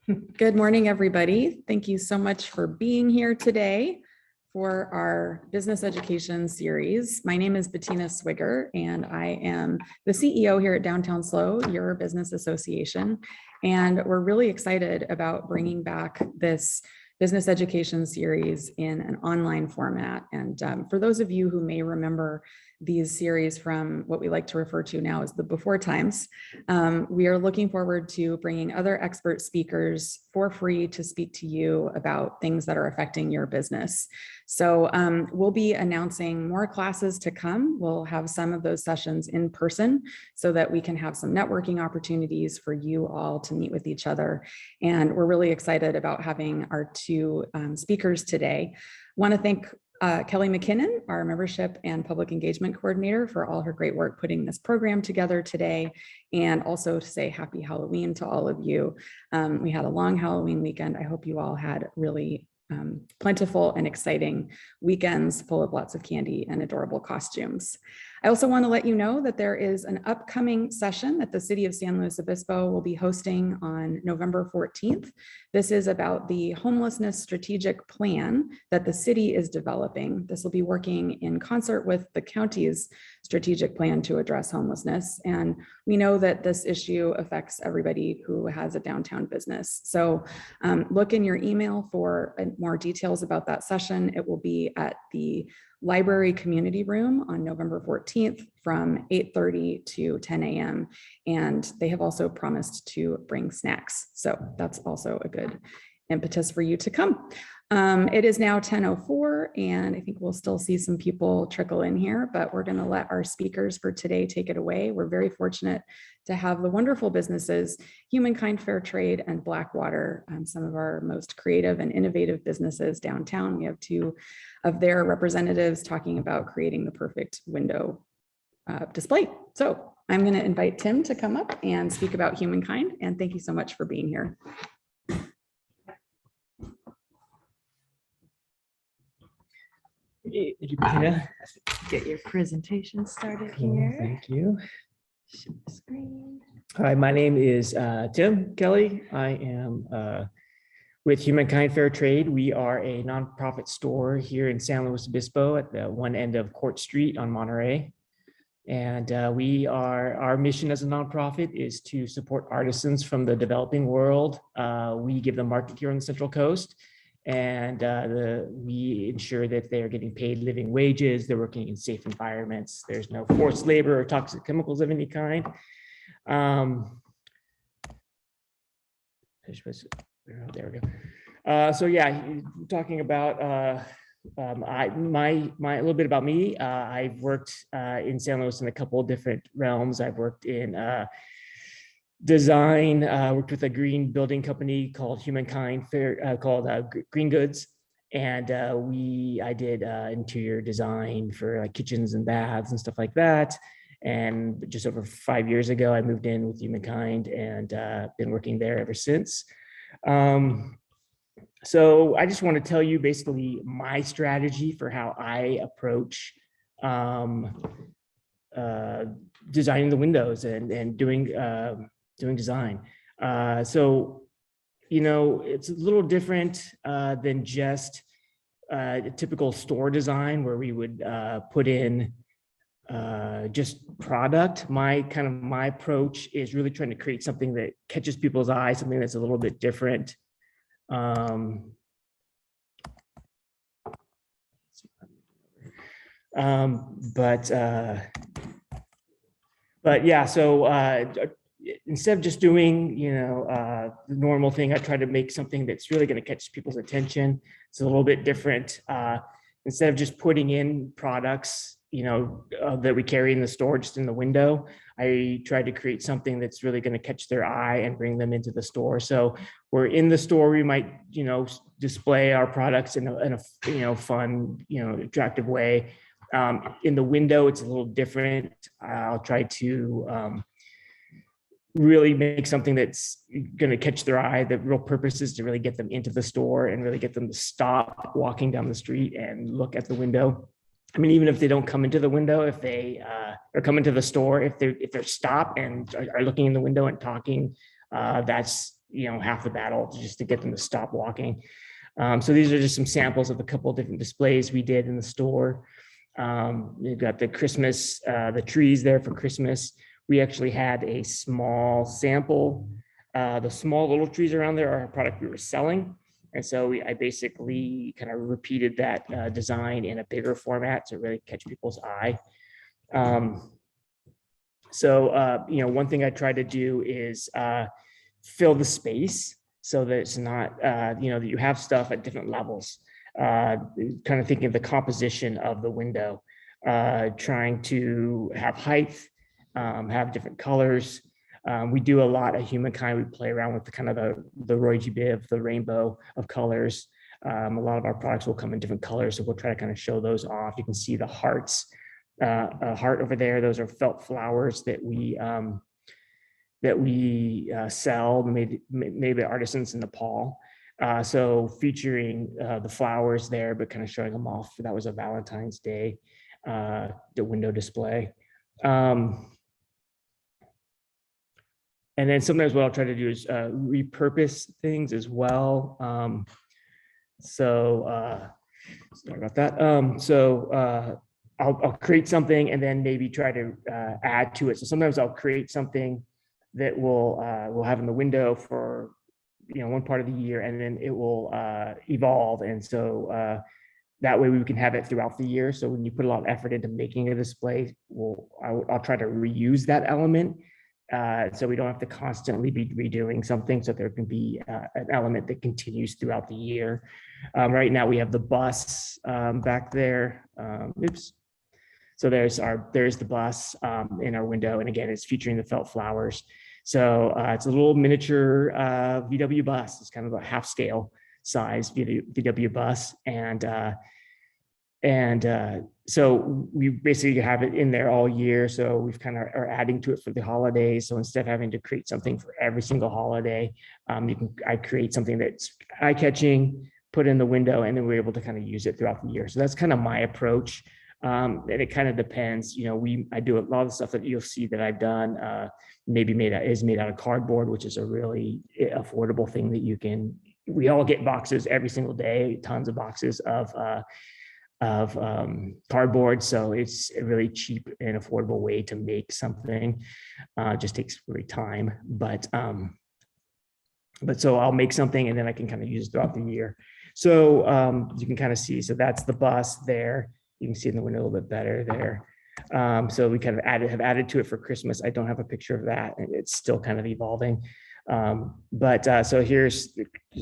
Good morning, everybody. Thank you so much for being here today for our business education series. My name is Bettina Swigger, and I am the CEO here at Downtown SLO, your business association. And we're really excited about bringing back this business education series in an online format. And for those of you who may remember these series from what we like to refer to now as the before times, we are looking forward to bringing other expert speakers for free to speak to you about things that are affecting your business. So we'll be announcing more classes to come. We'll have some of those sessions in person so that we can have some networking opportunities for you all to meet with each other. And we're really excited about having our two speakers today. Want to thank Kelly McKinnon, our membership and public engagement coordinator, for all her great work putting this program together today, and also to say happy Halloween to all of you. We had a long Halloween weekend. I hope you all had really plentiful and exciting weekends full of lots of candy and adorable costumes. I also want to let you know that there is an upcoming session that the City of San Luis Obispo will be hosting on November 14th. This is about the homelessness strategic plan that the city is developing. This will be working in concert with the county's strategic plan to address homelessness. And we know that this issue affects everybody who has a downtown business. So look in your email for more details about that session. It will be at the Library Community Room on November 14th from 8:30 to 10 a.m. And they have also promised to bring snacks. So that's also a good impetus for you to come. It is now 10:04, and I think we'll still see some people trickle in here, but we're going to let our speakers for today take it away. We're very fortunate to have the wonderful businesses HumanKind Fair Trade and Blackwater, some of our most creative and innovative businesses downtown. We have two of their representatives talking about creating the perfect window display. So I'm going to invite Tim to come up and speak about HumanKind, and thank you so much for being here. Thank you, Bettina. Get your presentation started here. Thank you. Share the screen. Hi, my name is Tim Kelly. I am with HumanKind Fair Trade. We are a nonprofit store here in San Luis Obispo at the one end of Court Street on Monterey. And our mission as a nonprofit is to support artisans from the developing world. We give them market here on the Central Coast. And we ensure that they are getting paid living wages, they're working in safe environments, there's no forced labor or toxic chemicals of any kind. There we go. So yeah, talking about a little bit about me. I've worked in San Luis in a couple of different realms. I've worked in design, worked with a green building company called HumanKind, called Green Goods, and I did interior design for kitchens and baths and stuff like that. And just over 5 years ago, I moved in with HumanKind and been working there ever since. So I just want to tell you basically my strategy for how I approach designing the windows and doing design. So, you know, it's a little different than just a typical store design where we would put in just product. My approach is really trying to create something that catches people's eye, something that's a little bit different. But yeah, so instead of just doing, the normal thing, I try to make something that's really going to catch people's attention. It's a little bit different. Instead of just putting in products, that we carry in the store, just in the window, I try to create something that's really going to catch their eye and bring them into the store. So we're in the store, we might, display our products in a fun, attractive way. In the window, it's a little different. I'll try to really make something that's going to catch their eye. The real purpose is to really get them into the store and really get them to stop walking down the street and look at the window. I mean, even if they don't come into the window, if they or come into the store, if they're stopped and are looking in the window and talking, that's half the battle just to get them to stop walking. So these are just some samples of a couple of different displays we did in the store. You've got the Christmas, the trees there for Christmas. We actually had a small sample. The small little trees around there are a product we were selling. And so I basically kind of repeated that design in a bigger format to really catch people's eye. One thing I try to do is fill the space so that it's not, that you have stuff at different levels. Kind of thinking of the composition of the window, trying to have height, have different colors. We do a lot at HumanKind. We play around with the kind of the Roy G. Biv, the rainbow of colors. A lot of our products will come in different colors, so we'll try to kind of show those off. You can see the hearts, a heart over there. Those are felt flowers that we sell, made by artisans in Nepal. So featuring the flowers there, but kind of showing them off. That was a Valentine's Day, the window display. And then sometimes what I'll try to do is repurpose things as well. Sorry about that. I'll create something and then maybe try to add to it. So sometimes I'll create something that we'll have in the window for one part of the year, and then it will evolve. And so that way we can have it throughout the year. So when you put a lot of effort into making a display, I'll try to reuse that element. So we don't have to constantly be redoing something, so there can be an element that continues throughout the year. Right now we have the bus back there. Oops. So there's the bus in our window, and again, it's featuring the felt flowers. So it's a little miniature VW bus. It's kind of a half scale size VW bus, and so we basically have it in there all year. So we've kind of are adding to it for the holidays. So instead of having to create something for every single holiday, I create something that's eye-catching, put in the window, and then we're able to kind of use it throughout the year. So that's kind of my approach. And it kind of depends. I do a lot of the stuff that you'll see that I've done, maybe is made out of cardboard, which is a really affordable thing that we all get boxes every single day, tons of boxes of cardboard. So it's a really cheap and affordable way to make something. Just takes really time, but so I'll make something and then I can kind of use it throughout the year. So you can kind of see, so that's the bus there. You can see in the window a little bit better there. So we kind of have added to it for Christmas. I don't have a picture of that, and it's still kind of evolving. So here's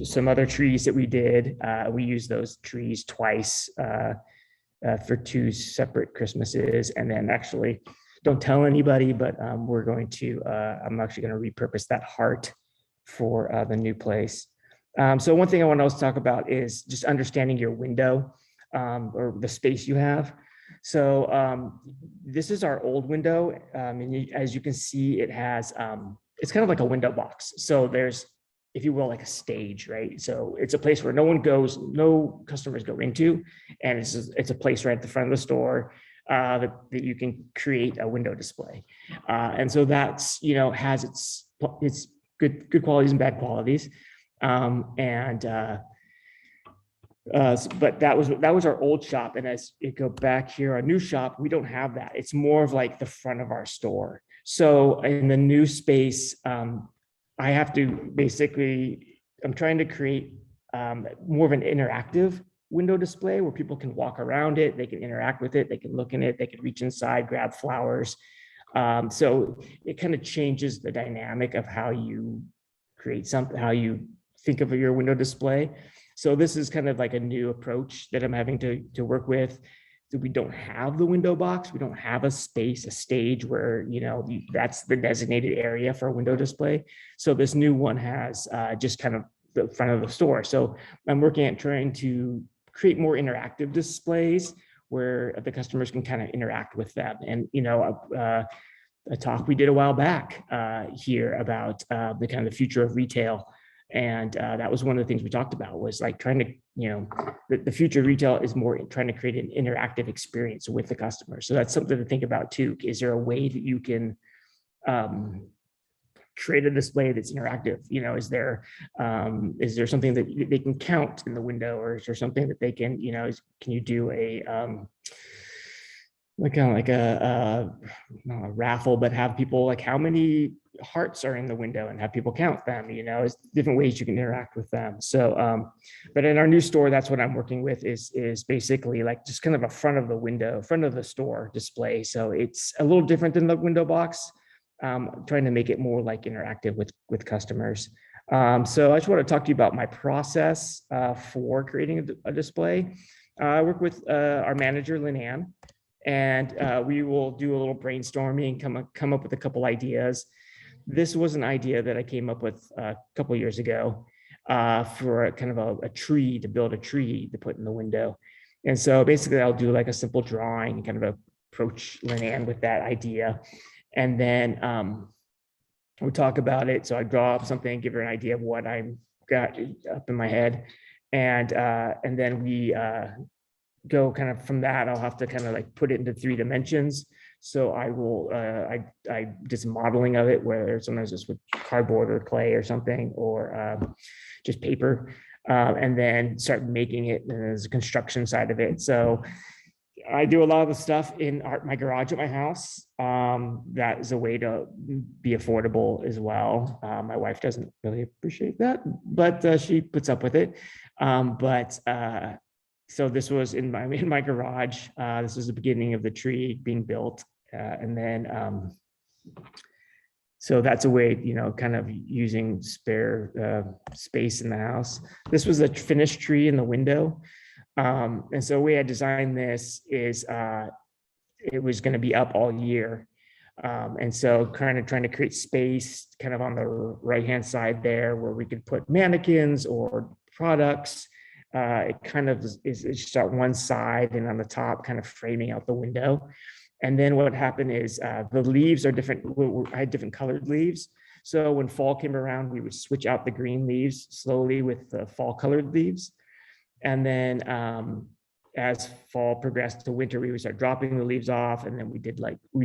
some other trees that we did. We used those trees twice for 2 separate Christmases, and then actually, don't tell anybody, but I'm actually going to repurpose that heart for the new place. So one thing I want to also talk about is just understanding your window. Or the space you have. So this is our old window. And as you can see, it has, it's kind of like a window box. So there's, if you will, like a stage, right? So it's a place where no customers go into, and it's a place right at the front of the store that you can create a window display. And so that's, has its good qualities and bad qualities. But that was our old shop, and as you go back here, our new shop, we don't have that. It's more of like the front of our store. So in the new space, I have to I'm trying to create more of an interactive window display where people can walk around it, they can interact with it, they can look in it, they can reach inside, grab flowers. So it kind of changes the dynamic of how you create something, how you think of your window display. So this is kind of like a new approach that I'm having to work with. So we don't have the window box. We don't have a stage where, that's the designated area for a window display. So this new one has just kind of the front of the store. So I'm working at trying to create more interactive displays where the customers can kind of interact with them. And, a talk we did a while back here about the kind of the future of retail. And that was one of the things we talked about, was like trying to, the future of retail is more trying to create an interactive experience with the customer. So that's something to think about too. Is there a way that you can create a display that's interactive? Is there something that they can count in the window, or is there something that they can, can you do a like not a raffle, but have people like how many hearts are in the window and have people count them, is different ways you can interact with them. So, but in our new store, that's what I'm working with is basically like just kind of a front of the store display. So it's a little different than the window box, trying to make it more like interactive with customers. So I just want to talk to you about my process for creating a display. I work with our manager, Lynn Ann, and we will do a little brainstorming, come up with a couple ideas. This was an idea that I came up with a couple years ago for kind of a tree, to build a tree to put in the window. And so basically I'll do like a simple drawing, kind of approach Lynn Ann with that idea. And then we'll talk about it. So I draw up something, give her an idea of what I've got up in my head. And then we go kind of from that. I'll have to kind of like put it into 3 dimensions. So I will, I did some modeling of it, where sometimes it's with cardboard or clay or something, or just paper, and then start making it. And there's a construction side of it. So I do a lot of the stuff in my garage at my house. That is a way to be affordable as well. My wife doesn't really appreciate that, but she puts up with it. So this was in my garage. This was the beginning of the tree being built. And then, so that's a way, kind of using spare space in the house. This was a finished tree in the window. And so the way I designed this is it was going to be up all year. And so kind of trying to create space kind of on the right-hand side there where we could put mannequins or products. It kind of is just on one side, and on the top kind of framing out the window. And then what happened is the leaves are different. I had different colored leaves. So when fall came around, we would switch out the green leaves slowly with the fall colored leaves. And then as fall progressed to winter, we would start dropping the leaves off. And then we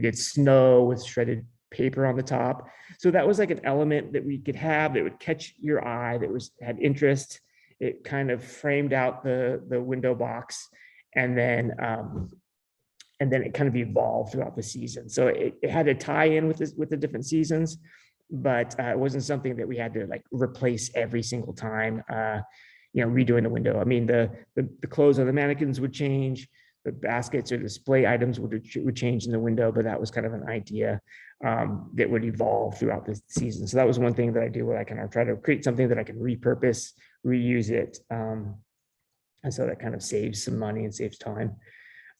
did snow with shredded paper on the top. So that was like an element that we could have that would catch your eye, that had interest. It kind of framed out the window box, and then it kind of evolved throughout the season. So it had to tie in with the different seasons, but it wasn't something that we had to like replace every single time. Redoing the window. I mean, the clothes on the mannequins would change, the baskets or display items would change in the window, but that was kind of an idea that would evolve throughout the season. So that was one thing that I do, where I kind of try to create something that I can repurpose, reuse it. And so that kind of saves some money and saves time.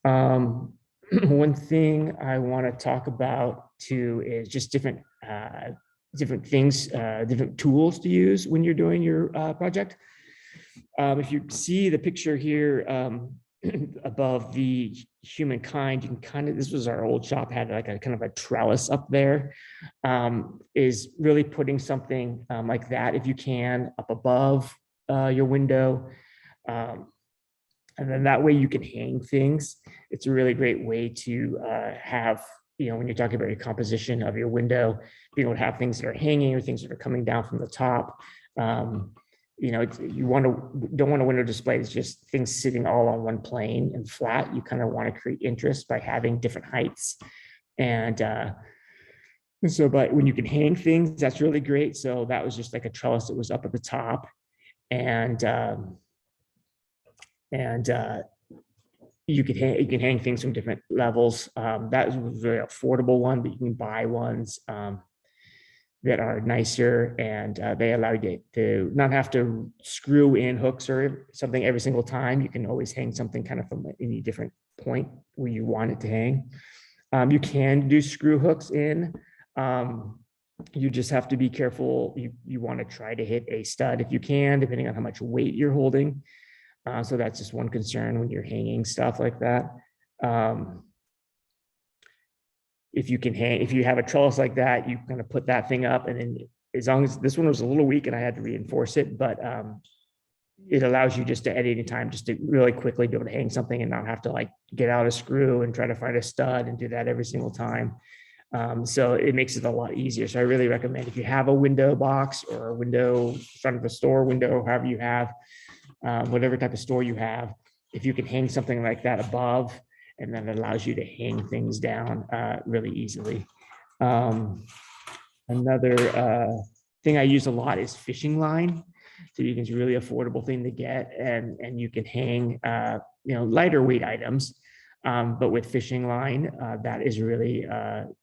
One thing I want to talk about too is just different things, different tools to use when you're doing your project. If you see the picture here above the HumanKind, you can this was our old shop, had like a kind of a trellis up there, is really putting something like that, if you can, up above your window. And then that way you can hang things. It's a really great way to have, when you're talking about your composition of your window, being able to have things that are hanging or things that are coming down from the top. You don't want a window display that's just things sitting all on one plane and flat. You kind of want to create interest by having different heights. And so, but when you can hang things, that's really great. So that was just like a trellis that was up at the top. And you can hang things from different levels. That was a very affordable one, but you can buy ones that are nicer, and they allow you to not have to screw in hooks or something every single time. You can always hang something kind of from any different point where you want it to hang. You can do screw hooks in. You just have to be careful. You want to try to hit a stud if you can, depending on how much weight you're holding. So that's just one concern when you're hanging stuff like that. If you have a trellis like that, you kind of put that thing up, and then as long as this one was a little weak and I had to reinforce it, but it allows you just to, at any time, just to really quickly be able to hang something and not have to like get out a screw and try to find a stud and do that every single time. So it makes it a lot easier. So I really recommend if you have a window box or a window front of a store window, however you have, whatever type of store you have, if you can hang something like that above, and then it allows you to hang things down really easily. Another thing I use a lot is fishing line. So you can, it's a really affordable thing to get, and you can hang lighter weight items. But with fishing line, that is really,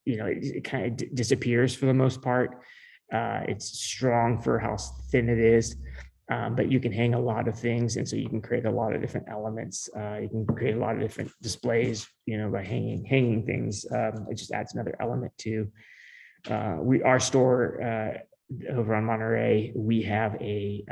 it kind of disappears for the most part. It's strong for how thin it is, but you can hang a lot of things. And so you can create a lot of different elements. You can create a lot of different displays, by hanging things. It just adds another element to our store over on Monterey. We have a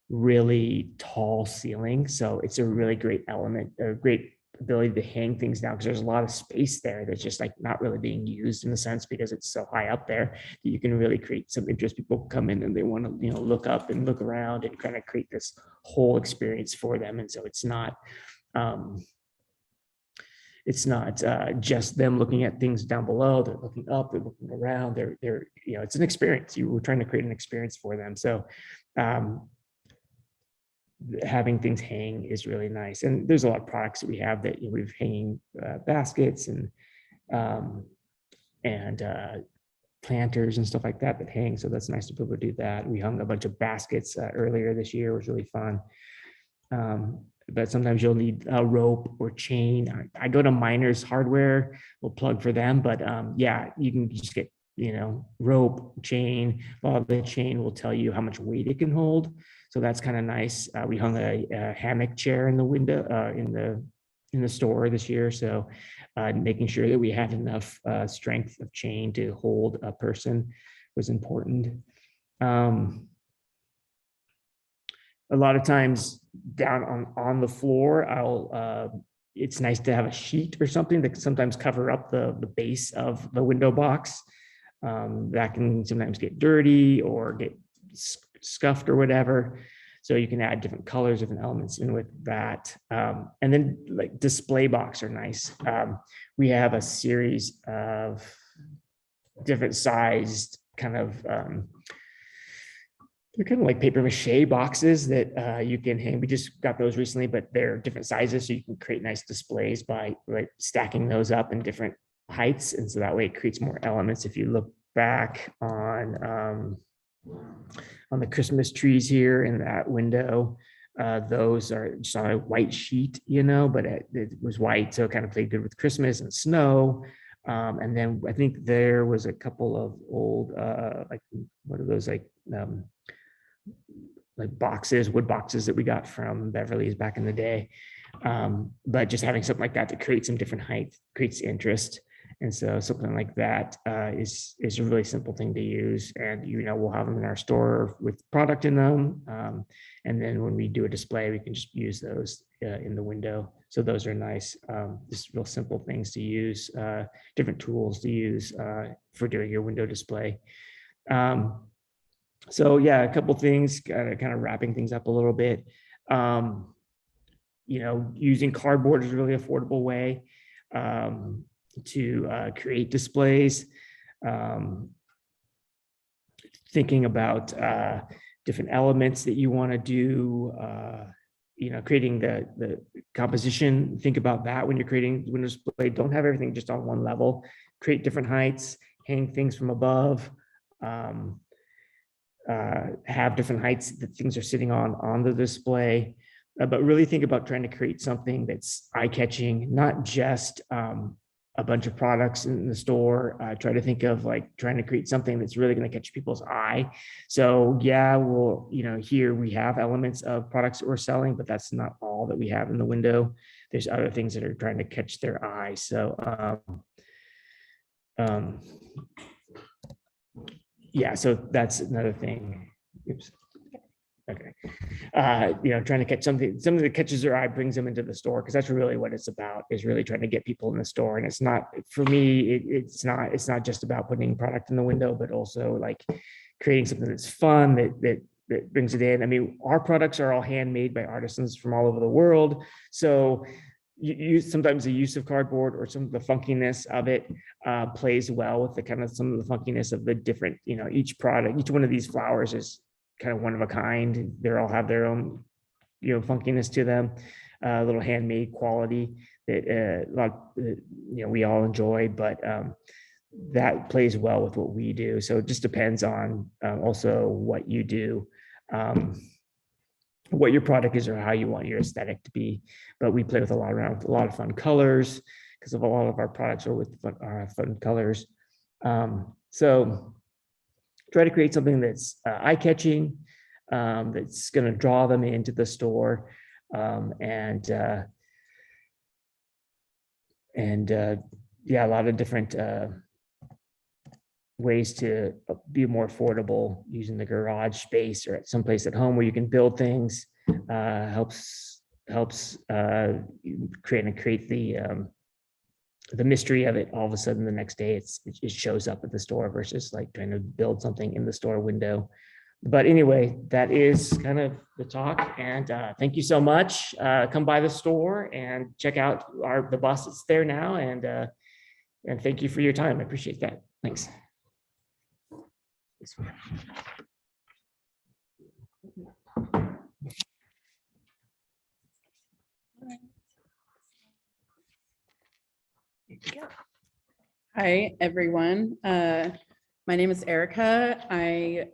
really tall ceiling. So it's a really great element, a great ability to hang things down, because there's a lot of space there that's just like not really being used in a sense, because it's so high up there that you can really create some interest. People come in and they want to, look up and look around and kind of create this whole experience for them. And so it's not just them looking at things down below. They're looking up, they're looking around, they're it's an experience. You were trying to create an experience for them. So having things hang is really nice. And there's a lot of products that we have that we've hanging baskets and planters and stuff like that hang. So that's nice to be able to do that. We hung a bunch of baskets earlier this year. It was really fun. But sometimes you'll need a rope or chain. I go to Miners Hardware, we'll plug for them, but yeah, you can just get, rope, chain. A lot of the chain will tell you how much weight it can hold. So that's kind of nice. We hung a hammock chair in the window, in the store this year. So making sure that we had enough strength of chain to hold a person was important. A lot of times down on the floor, it's nice to have a sheet or something that can sometimes cover up the base of the window box. That can sometimes get dirty or get scuffed or whatever. So you can add different colors, different elements in with that. And then like display box are nice. We have a series of different sized kind of, they're kind of like paper mache boxes that you can hang. We just got those recently, but they're different sizes. So you can create nice displays by like stacking those up in different heights. And so that way it creates more elements. If you look back on the Christmas trees here in that window, those are just on a white sheet, but it was white. So it kind of played good with Christmas and snow. And then I think there was a couple of old, like, what are those, like boxes, wood boxes that we got from Beverly's back in the day. But just having something like that to create some different height creates interest. And so something like that is a really simple thing to use. And, we'll have them in our store with product in them. And then when we do a display, we can just use those in the window. So those are nice, just real simple things to use, different tools to use for doing your window display. So yeah, a couple things, kind of wrapping things up a little bit. Using cardboard is a really affordable way to create displays. Thinking about different elements that you want to do, creating the composition. Think about that when you're creating window display. Don't have everything just on one level. Create different heights, hang things from above. Have different heights that things are sitting on the display, but really think about trying to create something that's eye-catching, not just a bunch of products in the store. Try to think of like trying to create something that's really going to catch people's eye. So yeah, we'll, here we have elements of products that we're selling, but that's not all that we have in the window. There's other things that are trying to catch their eye. So yeah, so that's another thing. Oops. Okay. Trying to catch something that catches their eye, brings them into the store, because that's really what it's about, is really trying to get people in the store. And it's not, for me, it's not just about putting product in the window, but also like creating something that's fun, that brings it in. I mean, our products are all handmade by artisans from all over the world. So sometimes the use of cardboard or some of the funkiness of it plays well with the kind of some of the funkiness of the different, each product, each one of these flowers is kind of one of a kind. They all have their own, funkiness to them, a little handmade quality that we all enjoy, but that plays well with what we do. So it just depends on also what you do, what your product is or how you want your aesthetic to be. But we play with a lot of fun colors because of a lot of our products are with fun colors. So try to create something that's eye-catching, that's going to draw them into the store, and a lot of different ways to be more affordable using the garage space or at some place at home where you can build things. Helps create the mystery of it. All of a sudden the next day it shows up at the store versus like trying to build something in the store window. But anyway, that is kind of the talk, and thank you so much. Come by the store and check out the bus that's there now, and thank you for your time. I appreciate that. Thanks. Hi, everyone. My name is Erica. I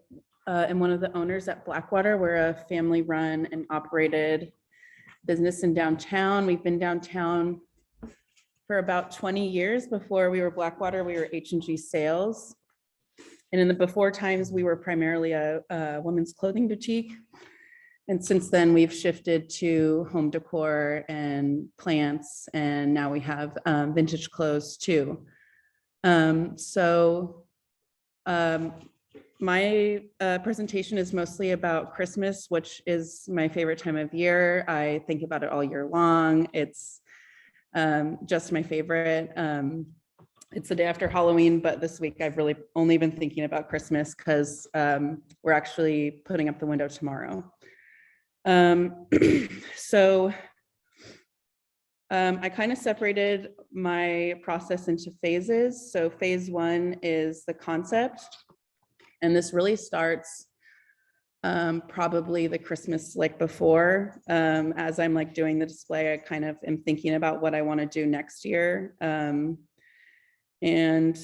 am one of the owners at Blackwater. We're a family-run and operated business in downtown. We've been downtown for about 20 years. Before we were Blackwater, we were H&G Sales. And in the before times, we were primarily a women's clothing boutique. And since then, we've shifted to home decor and plants, and now we have vintage clothes too. My presentation is mostly about Christmas, which is my favorite time of year. I think about it all year long. It's just my favorite. It's the day after Halloween, but this week I've really only been thinking about Christmas because we're actually putting up the window tomorrow. I kind of separated my process into phases. So phase one is the concept. And this really starts probably the Christmas like before. As I'm like doing the display, I kind of am thinking about what I want to do next year. And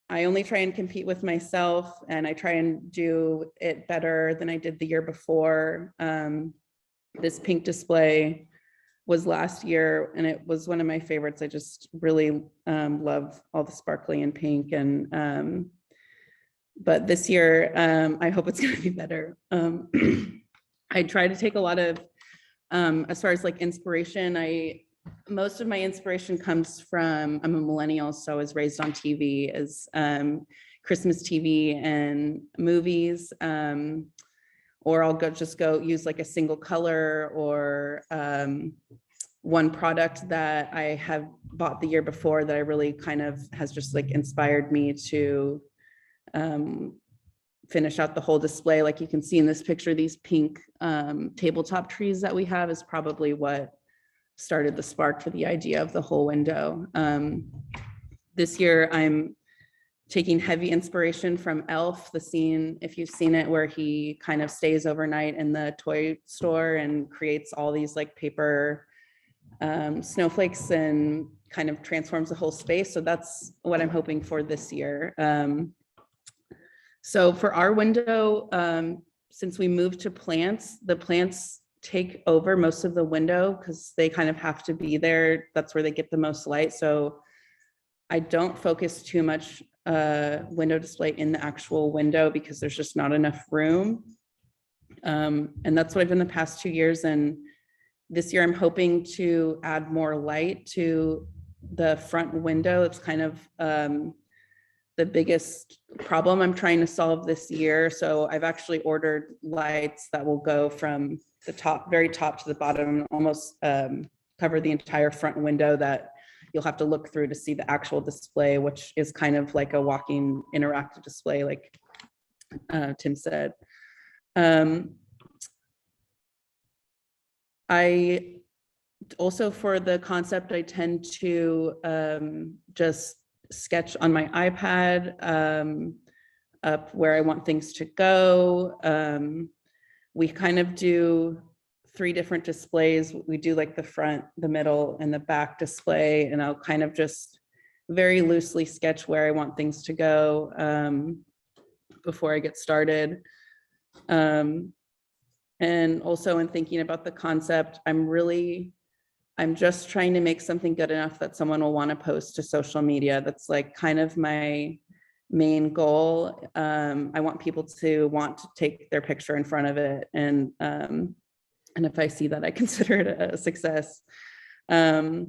I only try and compete with myself, and I try and do it better than I did the year before. This pink display was last year, and it was one of my favorites. I just really love all the sparkly and pink, and but this year I hope it's going to be better. I try to take a lot of as far as like inspiration, most of my inspiration comes from, I'm a millennial, so I was raised on TV as Christmas TV and movies, or I'll just go use like a single color or one product that I have bought the year before that I really kind of has just like inspired me to finish out the whole display. Like you can see in this picture, these pink tabletop trees that we have is probably what started the spark for the idea of the whole window. This year, I'm taking heavy inspiration from Elf, the scene, if you've seen it, where he kind of stays overnight in the toy store and creates all these like paper snowflakes and kind of transforms the whole space. So that's what I'm hoping for this year. So for our window, since we moved to plants, the plants take over most of the window because they kind of have to be there. That's where they get the most light. So I don't focus too much window display in the actual window because there's just not enough room. And that's what I've done the past 2 years. And this year I'm hoping to add more light to the front window. It's kind of the biggest problem I'm trying to solve this year. So I've actually ordered lights that will go from the top, very top to the bottom, almost cover the entire front window that you'll have to look through to see the actual display, which is kind of like a walking interactive display, like Tim said. I Also for the concept, I tend to just sketch on my iPad up where I want things to go. We kind of do 3 different displays. We do like the front, the middle, and the back display, and I'll kind of just very loosely sketch where I want things to go before I get started. And also in thinking about the concept, I'm just trying to make something good enough that someone will want to post to social media. That's like kind of my main goal. I want people to want to take their picture in front of it. And if I see that, I consider it a success. I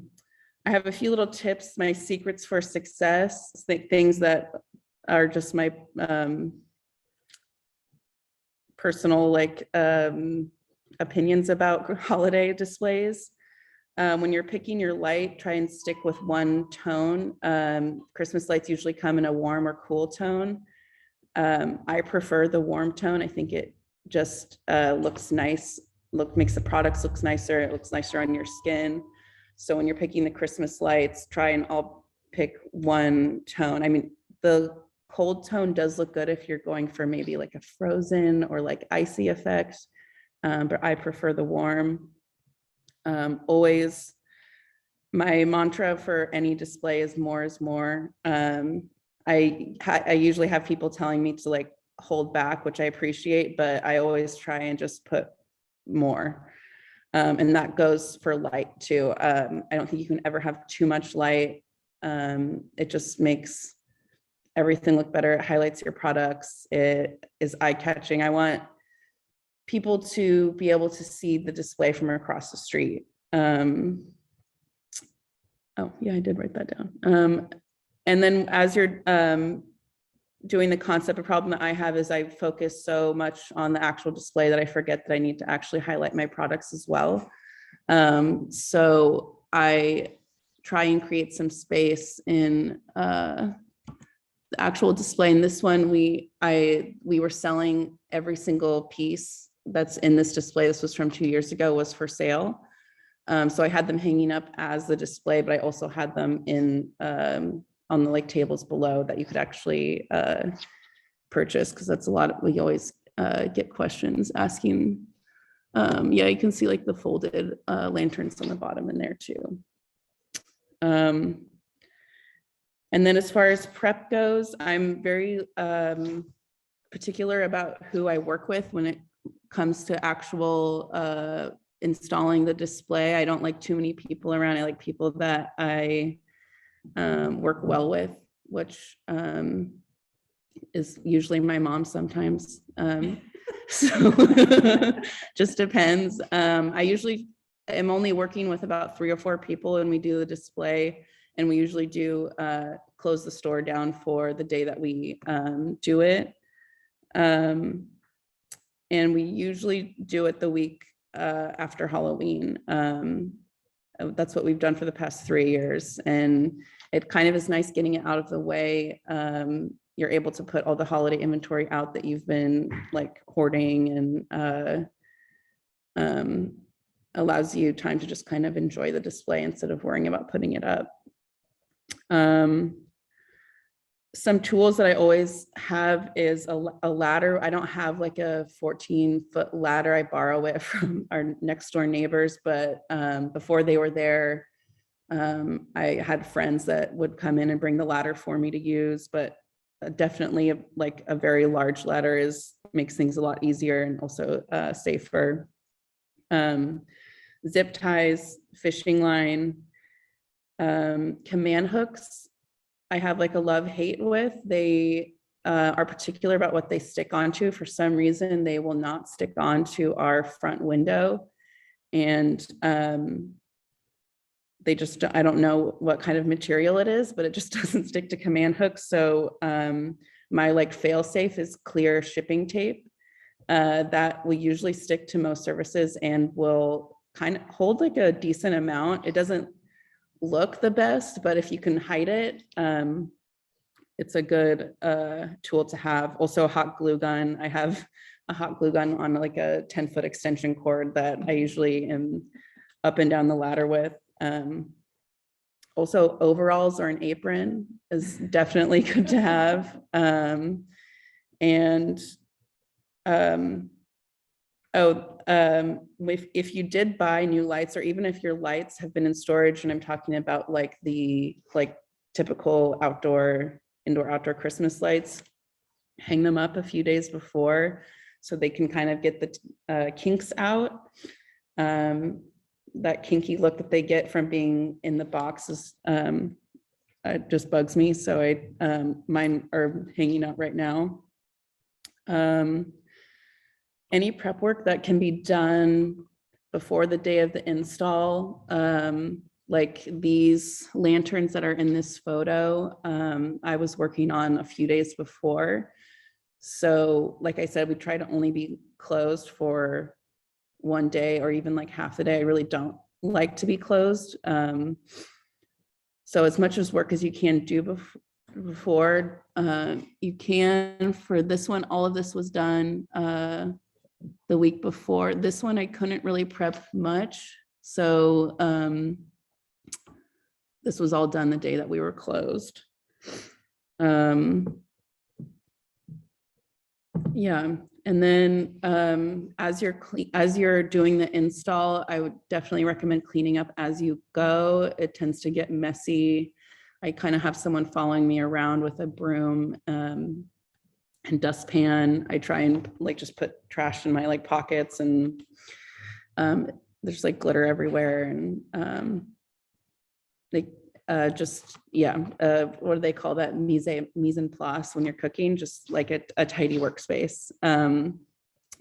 have a few little tips, my secrets for success, things that are just my personal opinions about holiday displays. When you're picking your light, try and stick with one tone. Christmas lights usually come in a warm or cool tone. I prefer the warm tone. I think it just looks nice, makes the products look nicer. It looks nicer on your skin. So when you're picking the Christmas lights, try and all pick one tone. I mean, the cold tone does look good if you're going for maybe like a frozen or like icy effect, but I prefer the warm. Always, my mantra for any display is more is more. I usually have people telling me to like hold back, which I appreciate, but I always try and just put more. And that goes for light too. I don't think you can ever have too much light. It just makes everything look better. It highlights your products. It is eye-catching. I want people to be able to see the display from across the street. Oh yeah, I did write that down. And then as you're doing the concept, a problem that I have is I focus so much on the actual display that I forget that I need to actually highlight my products as well. So I try and create some space in the actual display. In this one, we were selling every single piece that's in this display. This was from 2 years ago, was for sale. So I had them hanging up as the display, but I also had them in on the like tables below that you could actually purchase, because that's a lot of, we always get questions asking. Yeah, you can see like the folded lanterns on the bottom in there too. And then as far as prep goes, I'm very particular about who I work with when it comes to actual installing the display. I don't like too many people around. I like people that I work well with, which is usually my mom sometimes. So just depends. I usually am only working with about 3 or 4 people when we do the display, and we usually do close the store down for the day that we do it. And we usually do it the week after Halloween. That's what we've done for the past 3 years. And it kind of is nice getting it out of the way. You're able to put all the holiday inventory out that you've been like hoarding, and allows you time to just kind of enjoy the display instead of worrying about putting it up. Some tools that I always have is a ladder. I don't have like a 14-foot ladder. I borrow it from our next door neighbors, but before they were there, I had friends that would come in and bring the ladder for me to use, but definitely like a very large ladder makes things a lot easier and also safer. Zip ties, fishing line, command hooks. I have like a love-hate with. They are particular about what they stick onto. For some reason, they will not stick onto our front window. And they just, I don't know what kind of material it is, but it just doesn't stick to command hooks. So my like fail safe is clear shipping tape that will usually stick to most surfaces and will kind of hold like a decent amount. It doesn't look the best, but if you can hide it, it's a good tool to have. Also a hot glue gun. I have a hot glue gun on like a 10-foot extension cord that I usually am up and down the ladder with. Also, overalls or an apron is definitely good to have. If you did buy new lights, or even if your lights have been in storage, and I'm talking about like the typical indoor outdoor Christmas lights, hang them up a few days before so they can kind of get the kinks out. That kinky look that they get from being in the boxes just bugs me. So mine are hanging out right now. Any prep work that can be done before the day of the install, like these lanterns that are in this photo, I was working on a few days before. So like I said, we try to only be closed for one day or even like half the day. I really don't like to be closed. So as much as work as you can do before, you can. For this one, all of this was done the week before. This one I couldn't really prep much. So this was all done the day that we were closed. Yeah, and then as you're doing the install, I would definitely recommend cleaning up as you go. It tends to get messy. I kind of have someone following me around with a broom and dustpan. I try and just put trash in my pockets, and there's glitter everywhere, and what do they call that? Mise en place when you're cooking, just like a tidy workspace. And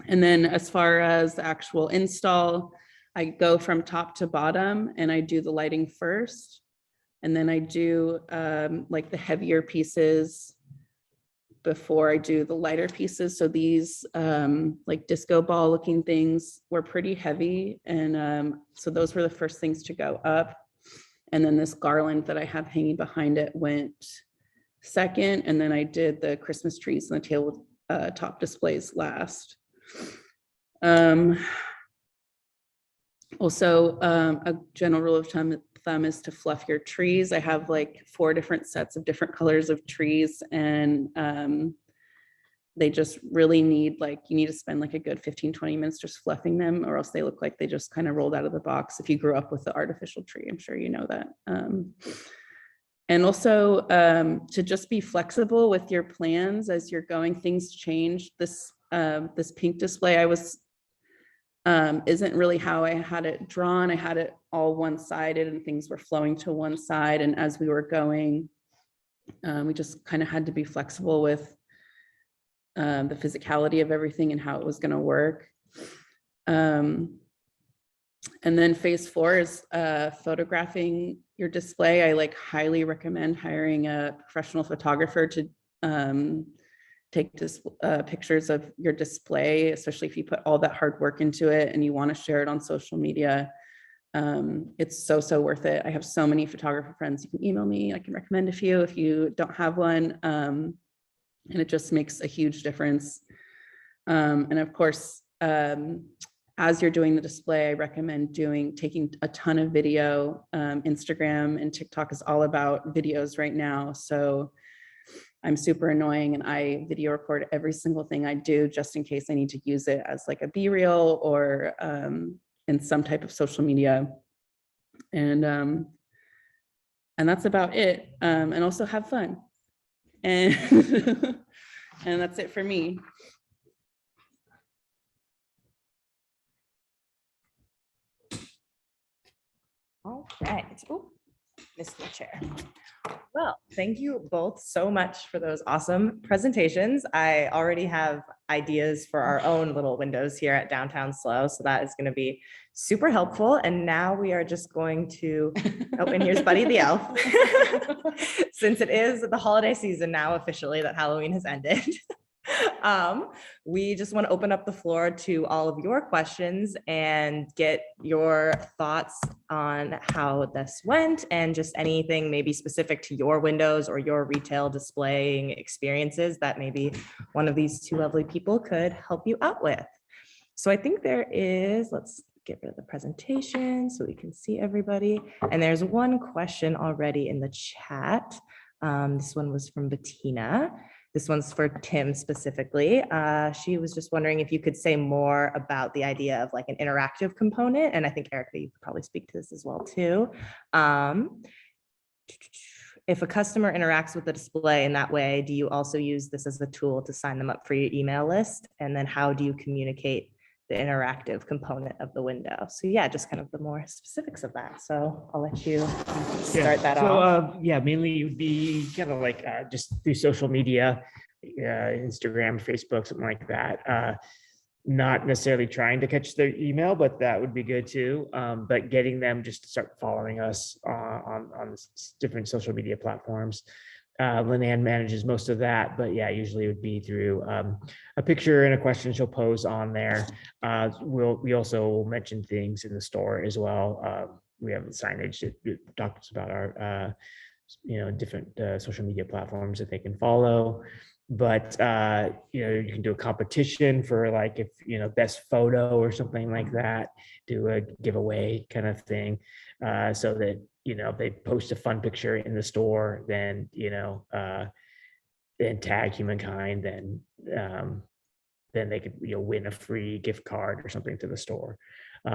then as far as the actual install, I go from top to bottom and I do the lighting first. And then I do the heavier pieces before I do the lighter pieces. So these disco ball looking things were pretty heavy. And so those were the first things to go up. And then this garland that I have hanging behind it went second. And then I did the Christmas trees and the tabletop displays last. Also, a general rule of thumb is to fluff your trees. I have 4 different sets of different colors of trees, and they just really need you need to spend a good 15-20 minutes just fluffing them, or else they look like they just kind of rolled out of the box. If you grew up with the artificial tree, I'm sure you know that. And also to just be flexible with your plans as you're going. Things change. This pink display isn't really how I had it drawn. I had it all one-sided and things were flowing to one side. And as we were going, we just kind of had to be flexible with the physicality of everything and how it was going to work. And then phase 4 is photographing your display. I highly recommend hiring a professional photographer to take pictures of your display, especially if you put all that hard work into it and you want to share it on social media. It's so worth it. I have so many photographer friends. You can email me. I can recommend a few if you don't have one. And it just makes a huge difference. And of course, as you're doing the display, I recommend taking a ton of video. Instagram and TikTok is all about videos right now. So I'm super annoying and I video record every single thing I do just in case I need to use it as a B-reel or in some type of social media. And that's about it. And also have fun. And and that's it for me. All right. Oh, missed my chair. Well, thank you both so much for those awesome presentations. I already have ideas for our own little windows here at Downtown SLO, so that is going to be super helpful. And now we are just going to, oh, and here's Buddy the Elf. Since it is the holiday season now officially that Halloween has ended. We just want to open up the floor to all of your questions and get your thoughts on how this went and just anything maybe specific to your windows or your retail displaying experiences that maybe one of these two lovely people could help you out with. So I think there is, let's get rid of the presentation so we can see everybody. And there's one question already in the chat. This one was from Bettina. This one's for Tim specifically. She was just wondering if you could say more about the idea of like an interactive component. And I think Erica, you could probably speak to this as well too. If a customer interacts with the display in that way, do you also use this as a tool to sign them up for your email list? And then how do you communicate the interactive component of the window? So yeah, just kind of the more specifics of that. So I'll let you start that off. Yeah, mainly it would be kind of like just through social media, Instagram, Facebook, something like that. Not necessarily trying to catch their email, but that would be good too. But getting them just to start following us on different social media platforms. Lynn manages most of that, but yeah, usually it would be through a picture and a question she'll pose on there. We also mention things in the store as well. We have signage that talks about our different social media platforms that they can follow. But you can do a competition for like if best photo or something like that, do a giveaway kind of thing, so that if they post a fun picture in the store, then then tag HumanKind, then they could win a free gift card or something to the store.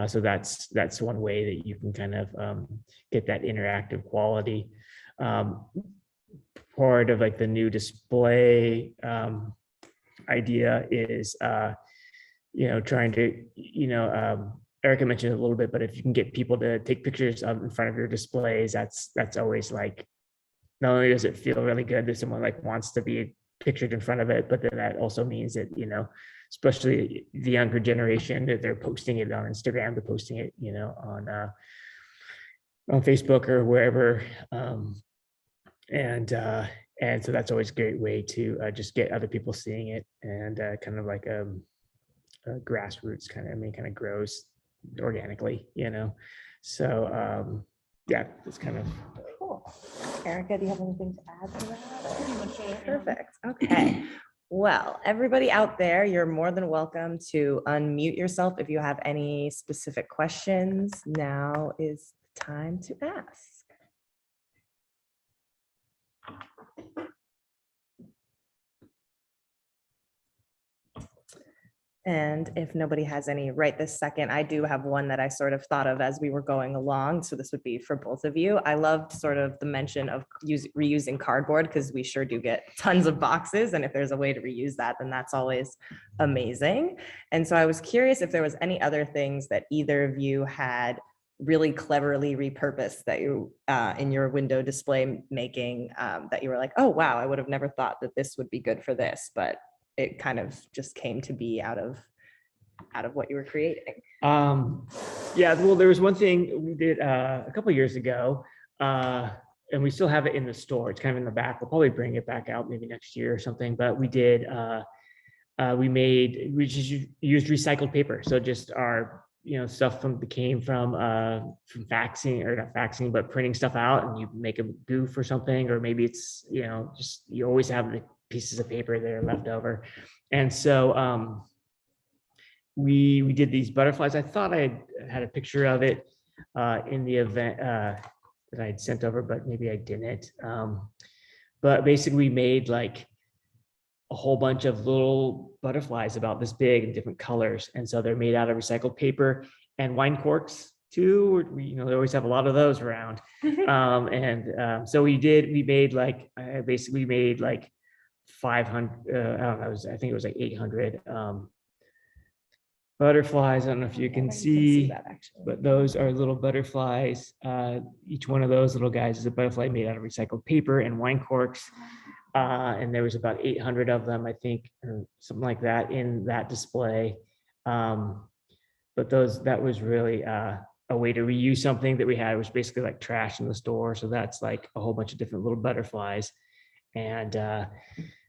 So that's one way that you can kind of get that interactive quality. Part of like the new display idea is trying to Erica mentioned it a little bit, but if you can get people to take pictures in front of your displays, that's always like, not only does it feel really good that someone like wants to be pictured in front of it, but then that also means that especially the younger generation, that they're posting it on Instagram, they're posting it on Facebook or wherever. And so that's always a great way to just get other people seeing it, and kind of like a grassroots kind of grows organically, So yeah, it's kind of Cool. Erica, do you have anything to add to that? Perfect. Okay. Well, everybody out there, you're more than welcome to unmute yourself if you have any specific questions. Now is the time to ask. And if nobody has any right this second, I do have one that I sort of thought of as we were going along. So this would be for both of you. I loved sort of the mention of reusing cardboard, because we sure do get tons of boxes. And if there's a way to reuse that, then that's always amazing. And so I was curious if there was any other things that either of you had really cleverly repurposed that you in your window display making, that you were like, oh, wow, I would have never thought that this would be good for this, but it kind of just came to be out of what you were creating. Yeah, well, there was one thing we did a couple of years ago, and we still have it in the store. It's kind of in the back. We'll probably bring it back out maybe next year or something. But we did, we just used recycled paper. So just our stuff came from faxing, or not faxing, but printing stuff out, and you make a goof or something, or maybe it's just you always have the pieces of paper that are left over. And so we did these butterflies. I thought I had a picture of it in the event that I had sent over, but maybe I didn't. But basically we made like a whole bunch of little butterflies about this big in different colors. And so they're made out of recycled paper and wine corks too. They always have a lot of those around. So we made like, basically made like 500, I don't know, I think it was like 800 butterflies. I don't know if you can see that actually. But those are little butterflies. Each one of those little guys is a butterfly made out of recycled paper and wine corks. And there was about 800 of them, I think, or something like that in that display. But that was really a way to reuse something that we had. It was basically like trash in the store. So that's like a whole bunch of different little butterflies. And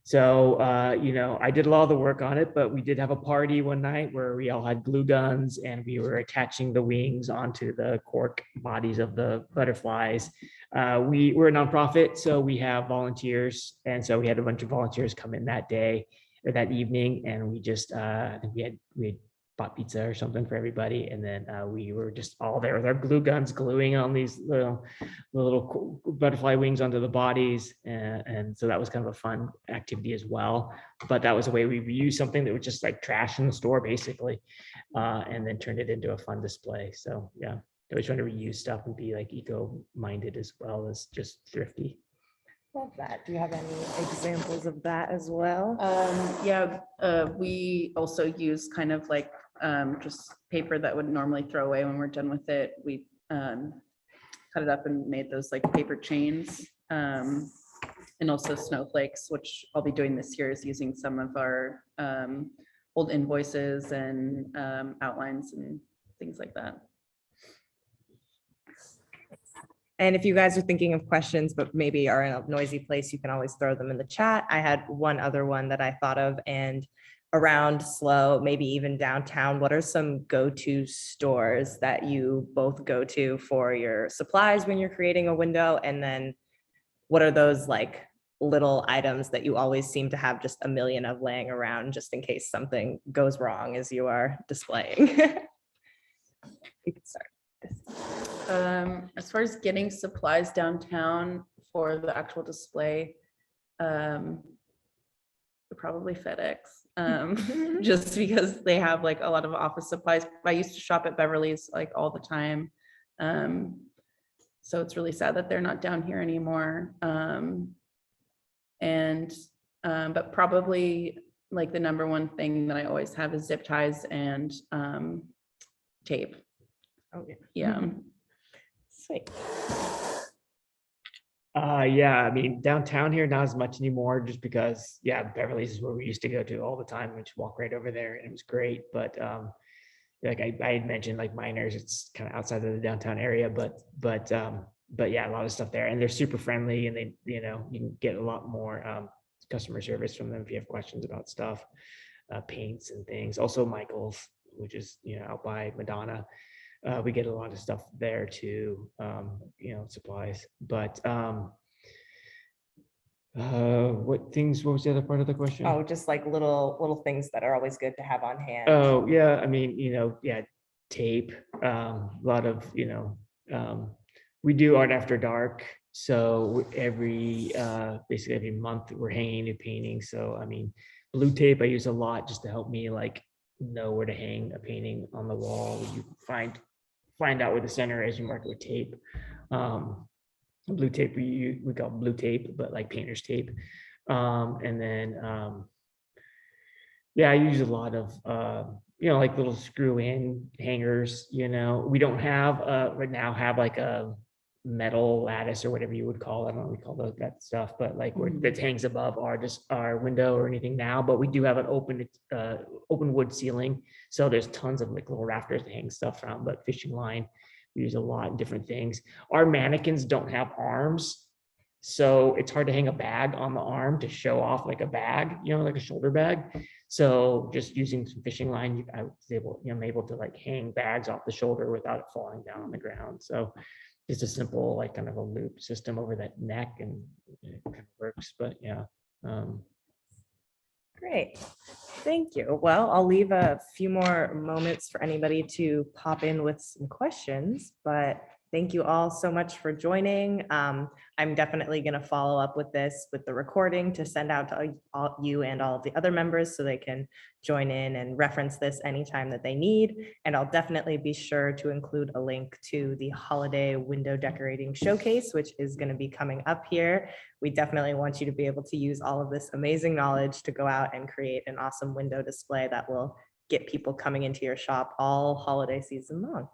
so, I did a lot of the work on it, but we did have a party one night where we all had glue guns and we were attaching the wings onto the cork bodies of the butterflies. We're a nonprofit, so we have volunteers. And so we had a bunch of volunteers come in that day or that evening. And we just, I think we had bought pizza or something for everybody. And then we were just all there with our glue guns gluing on these little butterfly wings onto the bodies. And so that was kind of a fun activity as well. But that was a way we reused something that was just like trash in the store, basically, and then turned it into a fun display. So yeah, always trying to reuse stuff and be like eco-minded as well as just thrifty. Love that. Do you have any examples of that as well? Yeah, we also use kind of like just paper that would normally throw away when we're done with it. We cut it up and made those like paper chains, and also snowflakes, which I'll be doing this year, is using some of our old invoices and outlines and things like that. And if you guys are thinking of questions, but maybe are in a noisy place, you can always throw them in the chat. I had one other one that I thought of, and around SLO, maybe even downtown, what are some go-to stores that you both go to for your supplies when you're creating a window? And then what are those like little items that you always seem to have just a million of laying around just in case something goes wrong as you are displaying? You can start. As far as getting supplies downtown for the actual display, probably FedEx, just because they have like a lot of office supplies. I used to shop at Beverly's like all the time. So it's really sad that they're not down here anymore. But probably like the number one thing that I always have is zip ties and tape. Oh, yeah. Yeah. Sweet. Yeah, I mean, downtown here, not as much anymore, just because, yeah, Beverly's is where we used to go to all the time. We just walk right over there and it was great. But like I had mentioned, like Miners, it's kind of outside of the downtown area, but yeah, a lot of stuff there, and they're super friendly, and they, you can get a lot more customer service from them if you have questions about stuff, paints and things. Also Michael's, which is, out by Madonna. We get a lot of stuff there too, supplies. But what was the other part of the question? Oh, just like little things that are always good to have on hand. Oh, yeah. I mean, tape, a lot of, we do art after dark. So basically every month we're hanging new paintings. So, I mean, blue tape I use a lot just to help me like know where to hang a painting on the wall. You find out where the center is, you mark it with tape. Blue tape we call blue tape, but like painter's tape. And then I use a lot of like little screw in hangers. We don't have right now have like a metal lattice or whatever you would call it. I don't know what we call that stuff, but like where that hangs above our window or anything now. But we do have an open wood ceiling, so there's tons of like little rafters to hang stuff from. But fishing line, we use a lot of different things. Our mannequins don't have arms, so it's hard to hang a bag on the arm to show off like a bag, like a shoulder bag. So just using some fishing line, I'm able to like hang bags off the shoulder without it falling down on the ground. So it's a simple, like kind of a loop system over that neck, and it kind of works. But yeah. Great. Thank you. Well, I'll leave a few more moments for anybody to pop in with some questions, but thank you all so much for joining. I'm definitely going to follow up with this with the recording to send out to all you and all of the other members so they can join in and reference this anytime that they need. And I'll definitely be sure to include a link to the holiday window decorating showcase, which is going to be coming up here. We definitely want you to be able to use all of this amazing knowledge to go out and create an awesome window display that will get people coming into your shop all holiday season long.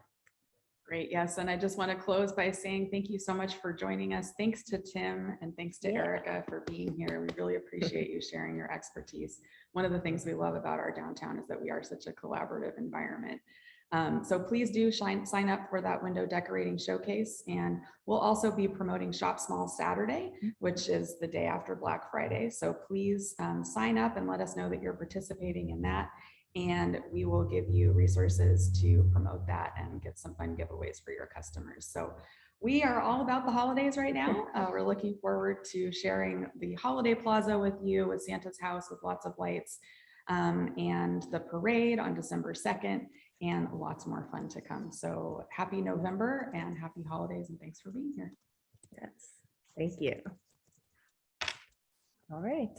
Great. Yes. And I just want to close by saying thank you so much for joining us. Thanks to Tim and thanks to Erica for being here. We really appreciate you sharing your expertise. One of the things we love about our downtown is that we are such a collaborative environment. So please do sign up for that window decorating showcase. And we'll also be promoting Shop Small Saturday, which is the day after Black Friday. So please sign up and let us know that you're participating in that. And we will give you resources to promote that and get some fun giveaways for your customers. So we are all about the holidays right now. We're looking forward to sharing the holiday plaza with you, with Santa's house, with lots of lights. and the parade on December 2nd, and lots more fun to come. So happy November and happy holidays, and thanks for being here. Yes, thank you. All right.